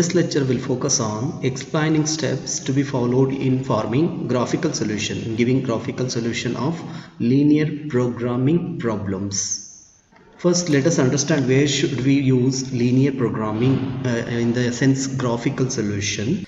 This lecture will focus on explaining steps to be followed in forming graphical solution, giving graphical solution of linear programming problems. First, let us understand where should we use linear programming in the sense graphical solution.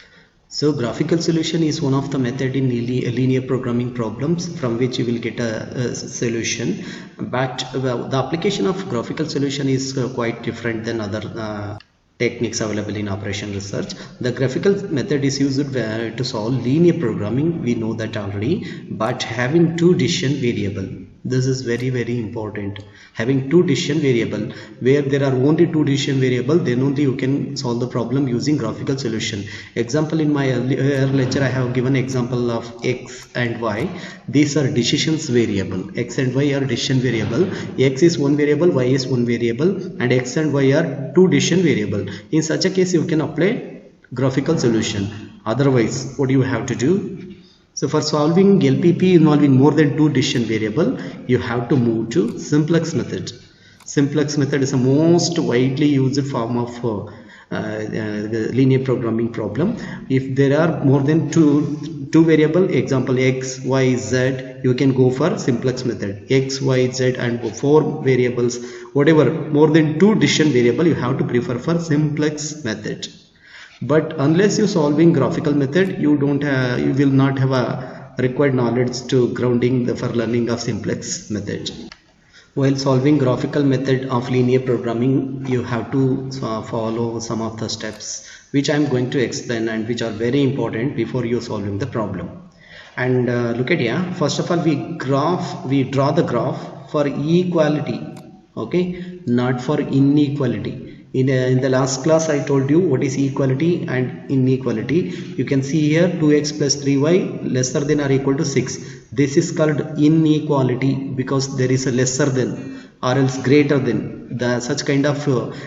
So graphical solution is one of the method in linear programming problems from which you will get a solution, but the application of graphical solution is quite different than other techniques available in operation research. The graphical method is used to solve linear programming, we know that already, but having two decision variable. This is very important. Having two decision variable, where there are only two decision variable, then only you can solve the problem using graphical solution. Example, in my earlier lecture I have given example of x and y. These are decisions variable. X and y are decision variable. X is one variable, y is one variable, and x and y are two decision variable. In such a case you can apply graphical solution. Otherwise, what do you have to do? So for solving LPP involving more than two decision variable, you have to move to simplex method. Simplex method is the most widely used form of linear programming problem. If there are more than two variable, example x, y, z, you can go for simplex method. X, y, z and four variables, whatever, more than two decision variable, you have to prefer for simplex method. But unless you solving graphical method, you will not have a required knowledge to grounding for learning of simplex method. While solving graphical method of linear programming, you have to follow some of the steps which I am going to explain and which are very important before you solving the problem. And look at here. First of all, we draw the graph for equality, okay, not for inequality. In the last class I told you what is equality and inequality. You can see here 2x plus 3y lesser than or equal to 6. This is called inequality because there is a lesser than or else greater than. Such kind of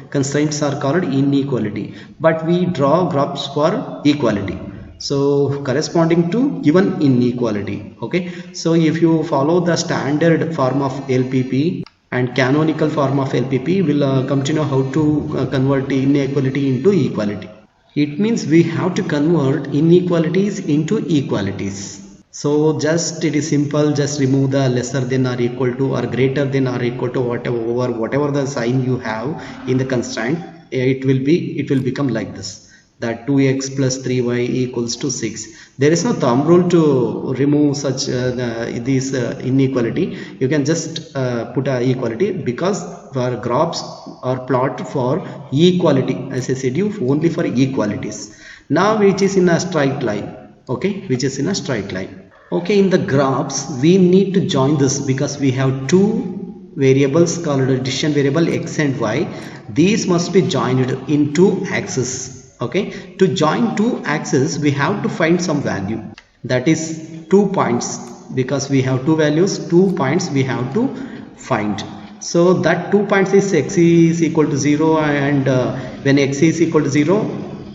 constraints are called inequality. But we draw graphs for equality, so corresponding to given inequality. Okay, so if you follow the standard form of LPP and canonical form of LPP, will come to know how to convert inequality into equality. It means we have to convert inequalities into equalities. So it is simple, just remove the lesser than or equal to or greater than or equal to whatever the sign you have in the constraint. It will become like this, that 2x plus 3y equals to 6. There is no thumb rule to remove such this inequality. You can just put a equality because our graphs are plotted for equality, as I said you, only for equalities. Now which is in a straight line, okay, which is in a straight line. Okay, in the graphs we need to join this because we have two variables called decision variable x and y. These must be joined in two axes. Okay, to join two axes we have to find some value, that is 2 points, because we have two values, 2 points we have to find. So that 2 points is x is equal to 0, and when x is equal to 0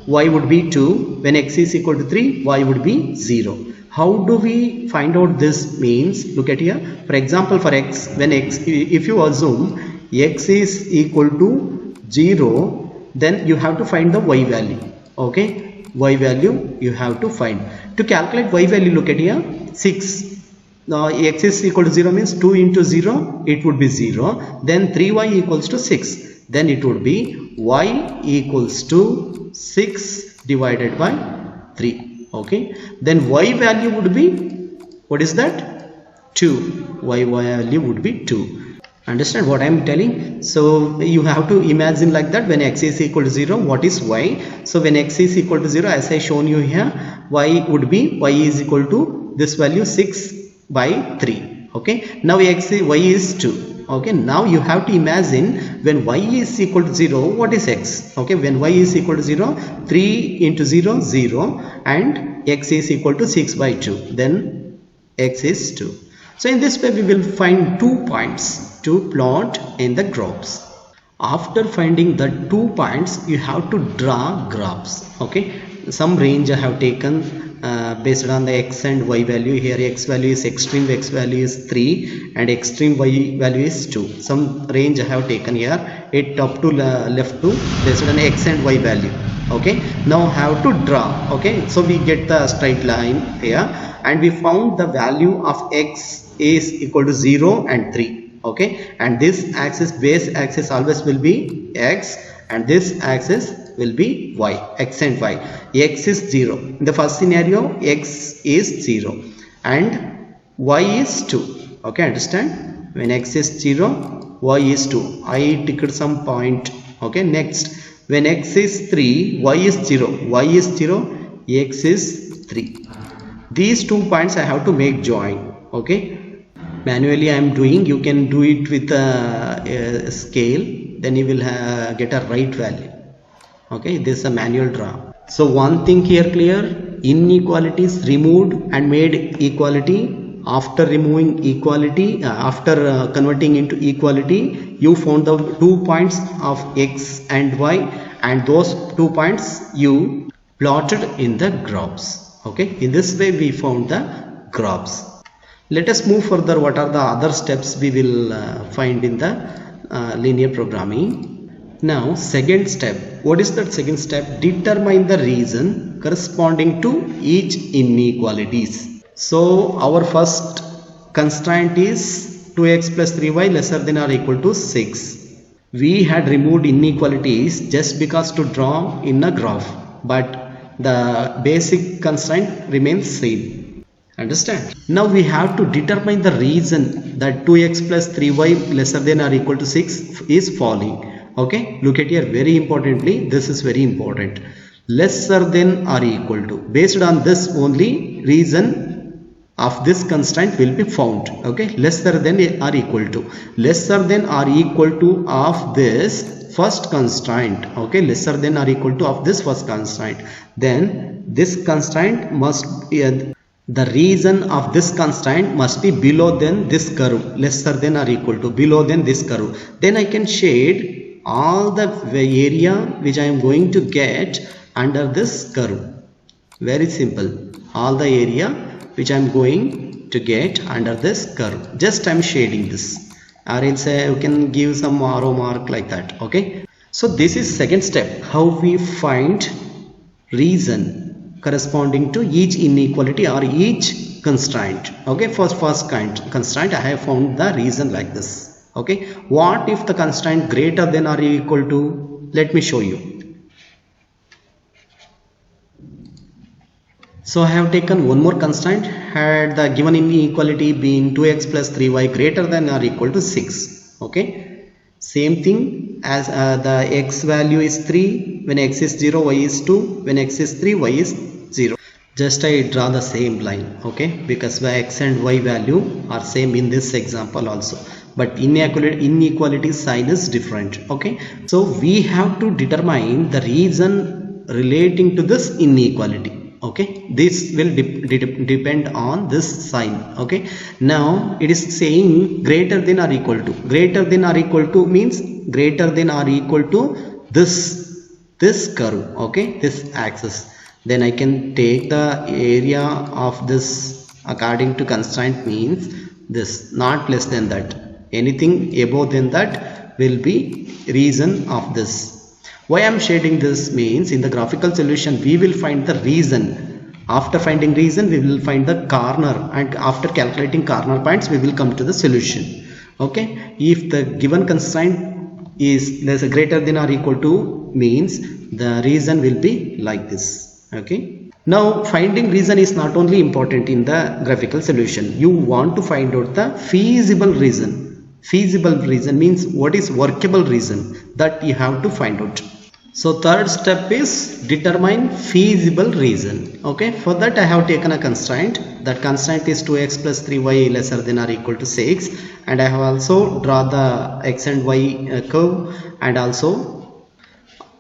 y would be 2, when x is equal to 3 y would be 0. How do we find out this? Means look at here. For example, for x, when x, if you assume x is equal to 0, then you have to find the y value. Okay, y value you have to find. To calculate y value, look at here, 6. Now x is equal to 0 means 2 into 0, it would be 0. Then 3y equals to 6. Then it would be y equals to 6 divided by 3. Okay, then y value would be, what is that? 2. Y value would be 2. Understand what I am telling? So you have to imagine like that. When x is equal to 0, what is y? So when x is equal to 0, as I shown you here, y would be, y is equal to this value 6 by 3. Okay, now y is 2. Okay, now you have to imagine when y is equal to 0, what is x? Okay, when y is equal to 0, 3 into 0, 0, and x is equal to 6 by 2, then x is 2. So in this way we will find 2 points to plot in the graphs. After finding the 2 points, you have to draw graphs. Okay, some range I have taken based on the x and y value. Here x value is extreme x value is 3 and extreme y value is 2. Some range I have taken here, it up to left to based on x and y value. Okay, now have to draw. Okay, so we get the straight line here and we found the value of x is equal to 0 and 3. Okay, and this axis, base axis always will be x and this axis will be y, x and y. X is 0 in the first scenario, x is 0 and y is 2. Okay, understand? When x is 0, y is 2. I ticked some point. Okay, next, when x is 3, y is 0, y is 0, x is 3. These 2 points I have to make join. Okay, manually I am doing, you can do it with a scale, then you will get a right value. Okay, this is a manual draw. So one thing here clear, inequalities removed and made equality. After removing equality, after converting into equality, you found the 2 points of x and y, and those 2 points you plotted in the graphs. Okay, in this way we found the graphs. Let us move further. What are the other steps we will find in the linear programming? Now, second step. What is that second step? Determine the reason corresponding to each inequalities. So, our first constraint is 2x plus 3y lesser than or equal to 6. We had removed inequalities just because to draw in a graph, but the basic constraint remains same. Understand? Now we have to determine the reason that 2x plus 3y lesser than or equal to 6 is falling. Okay, look at here, very importantly, this is very important. Lesser than or equal to, based on this only reason of this constraint will be found. Okay, lesser than or equal to, lesser than or equal to of this first constraint. Okay, lesser than or equal to of this first constraint, then this constraint must be the reason of this constraint must be below than this curve, lesser than or equal to, below than this curve. Then I can shade all the area which I am going to get under this curve. Very simple. All the area which I am going to get under this curve. Just I am shading this. Or else you can give some arrow mark like that. Okay. So this is second step. How we find reason corresponding to each inequality or each constraint. Okay, first constraint I have found the reason like this. Okay, what if the constraint greater than or equal to? Let me show you. So I have taken one more constraint, had the given inequality being 2x plus 3y greater than or equal to 6. Okay, same thing as the x value is 3, when x is 0, y is 2, when x is 3, y is 0. Just I draw the same line. Okay, because the x and y value are same in this example also, but inequality sign is different. Okay, so we have to determine the reason relating to this inequality. Okay, this will depend on this sign. Okay, now it is saying greater than or equal to. Greater than or equal to means greater than or equal to this curve. Okay, this axis. Then I can take the area of this according to constraint means this, not less than that. Anything above than that will be reason of this. Why I am shading this means in the graphical solution we will find the reason. After finding reason we will find the corner, and after calculating corner points we will come to the solution. Okay, if the given constraint is greater than or equal to means the reason will be like this. Okay, now finding reason is not only important in the graphical solution. You want to find out the feasible reason. Feasible reason means what is workable reason, that you have to find out. So third step is determine feasible reason. Okay, for that I have taken a constraint. That constraint is 2x plus 3y lesser than or equal to 6, and I have also draw the x and y curve and also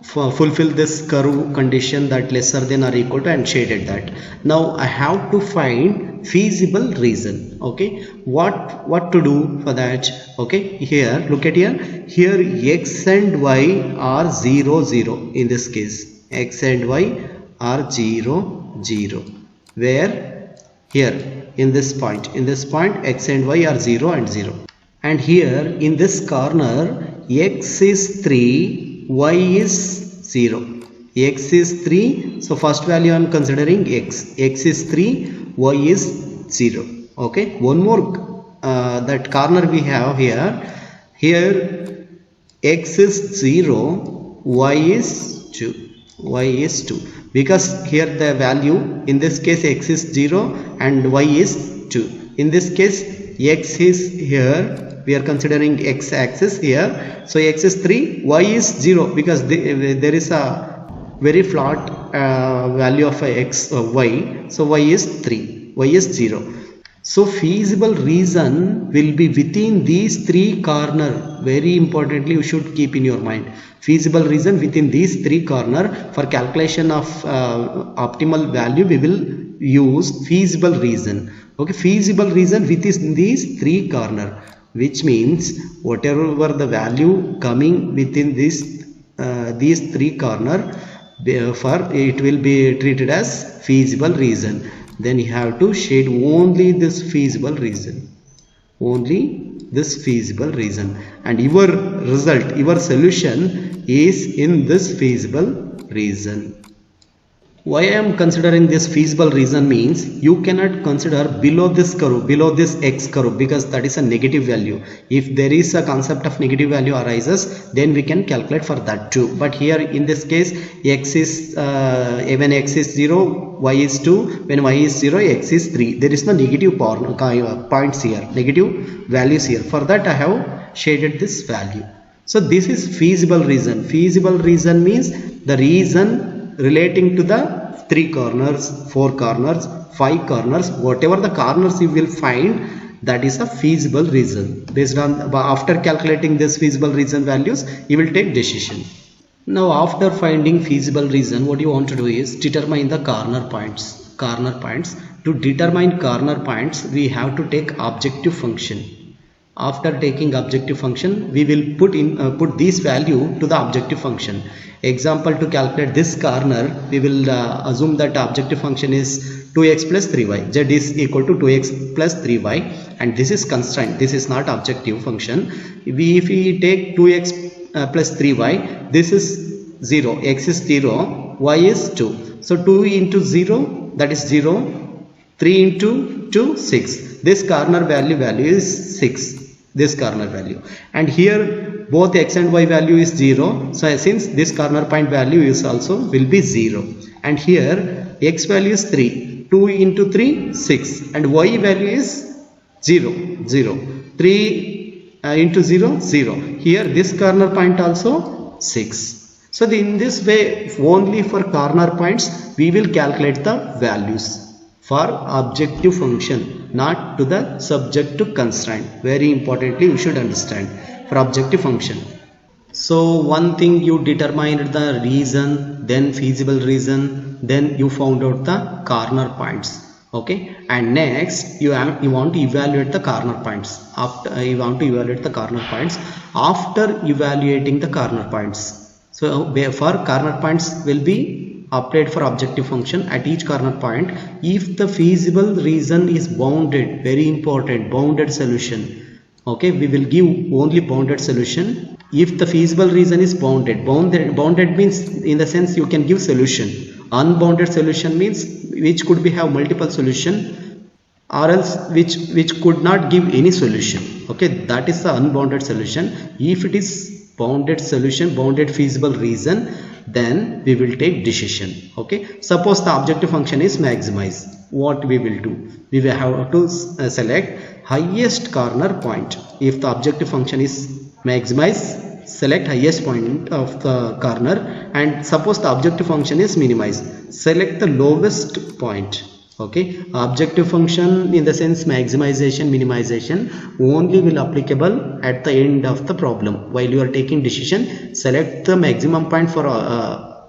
fulfill this curve condition that lesser than or equal to, and shaded that. Now I have to find feasible reason. Okay, what to do for that? Okay, here look at here x and y are 0 0. In this case x and y are 0 0. where here in this point x and y are 0 and 0, and here in this corner x is 3, y is 0. X is 3, so first value I am considering x is 3, y is 0. Okay, one more that corner we have here x is 0, y is 2, because here the value in this case x is 0 and y is 2. In this case x is here, we are considering x axis here, so x is 3, y is 0, because there is a very flat value of x y, so y is 3, y is 0. So feasible reason will be within these three corner. Very importantly, you should keep in your mind, feasible reason within these three corner. For calculation of optimal value, we will use feasible reason. Okay, feasible reason within these three corner, which means whatever the value coming within these three corner, for it will be treated as feasible reason. Then you have to shade only this feasible reason, and your result, your solution is in this feasible reason. Why I am considering this feasible reason means you cannot consider below this curve, below this x curve, because that is a negative value. If there is a concept of negative value arises, then we can calculate for that too. But here in this case, x is when x is 0, y is 2, when y is 0, x is 3. There is no negative points here, negative values here. For that I have shaded this value. So this is feasible reason. Feasible reason means the reason relating to the 3 corners, 4 corners, 5 corners, whatever the corners you will find, that is a feasible reason. Based on, after calculating this feasible reason values, you will take decision. Now after finding feasible reason, what you want to do is determine the corner points. To determine corner points, we have to take objective function. After taking objective function, we will put this value to the objective function. Example, to calculate this corner, we will assume that objective function is 2x plus 3y. Z is equal to 2x plus 3y, and this is constraint. This is not objective function. If we take 2x plus 3y, this is 0. X is 0, y is 2. So 2 into 0, that is 0. 3 into 2, 6. This corner value is 6. This corner value, and here both x and y value is 0, so since this corner point value is also will be 0, and here x value is 3, 2 into 3, 6, and y value is 0, 3 into 0, 0. Here this corner point also 6. So in this way, only for corner points we will calculate the values for objective function, not to the subjective constraint. Very importantly, you should understand, for objective function. So one thing, you determined the reason, then feasible reason, then you found out the corner points. Okay, and next you want to evaluate the corner points. After evaluating the corner points, so for corner points will be applied for objective function at each corner point. If the feasible reason is bounded, very important, bounded solution. Okay, we will give only bounded solution. If the feasible reason is bounded means in the sense you can give solution. Unbounded solution means which could be have multiple solution, or else which could not give any solution. Okay, that is the unbounded solution. If it is bounded solution, bounded feasible reason, then we will take decision. Okay, suppose the objective function is maximize. What we will do? We will have to select highest corner point. If the objective function is maximize, select highest point of the corner, and suppose the objective function is minimize, select the lowest point. Okay, objective function in the sense maximization, minimization only will applicable at the end of the problem. While you are taking decision, select the maximum point for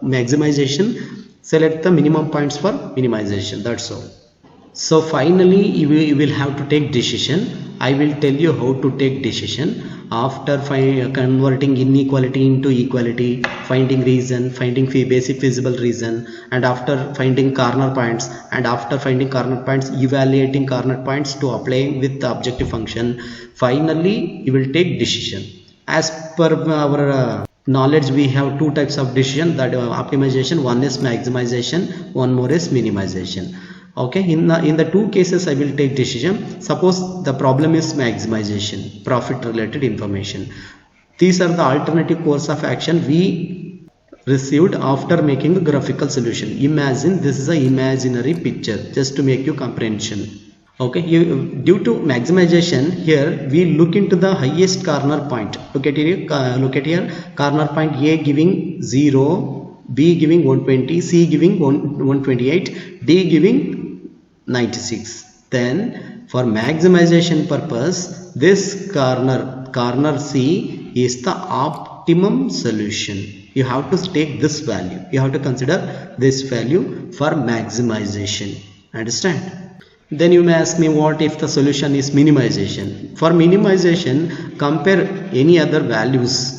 maximization, select the minimum points for minimization. That's all. So finally you will have to take decision. I will tell you how to take decision. after converting inequality into equality, finding reason, finding basic feasible reason, and after finding corner points, and after finding corner points, evaluating corner points to apply with the objective function, finally you will take decision. As per our knowledge, we have two types of decision, that optimization. One is maximization, one more is minimization. Okay, in the two cases I will take decision. Suppose the problem is maximization, profit related information. These are the alternative course of action we received after making a graphical solution. Imagine this is an imaginary picture just to make you comprehension. Okay, due to maximization, here we look into the highest corner point. Look at here, corner point A giving 0, B giving 120, C giving 128, D giving 96. Then for maximization purpose, this corner C is the optimum solution. You have to take this value, you have to consider this value for maximization. Understand? Then you may ask me, what if the solution is minimization? For minimization, compare any other values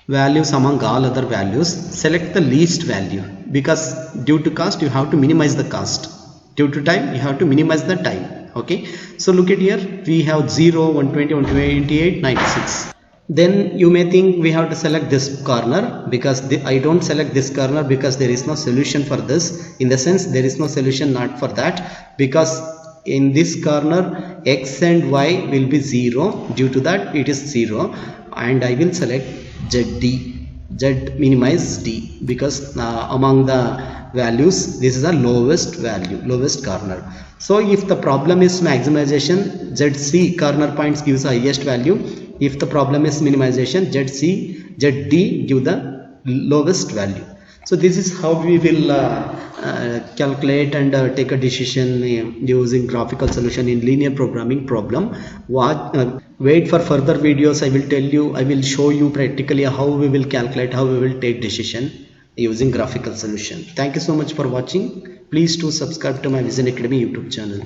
among all other values, select the least value, because due to cost you have to minimize the cost, due to time you have to minimize the time. Okay, so look at here, we have 0, 120, 128, 96. Then you may think we have to select this corner, because I don't select this corner because there is no solution for this. In the sense, there is no solution not for that, because in this corner x and y will be 0, due to that it is 0, and I will select Z minimize D, because among the values this is the lowest value, lowest corner. So if the problem is maximization, ZC corner points gives the highest value. If the problem is minimization, ZD give the lowest value. So this is how we will calculate and take a decision using graphical solution in linear programming problem. Wait for further videos. I will show you practically how we will calculate, how we will take decision using graphical solution. Thank you so much for watching. Please do subscribe to my Vision Academy YouTube channel.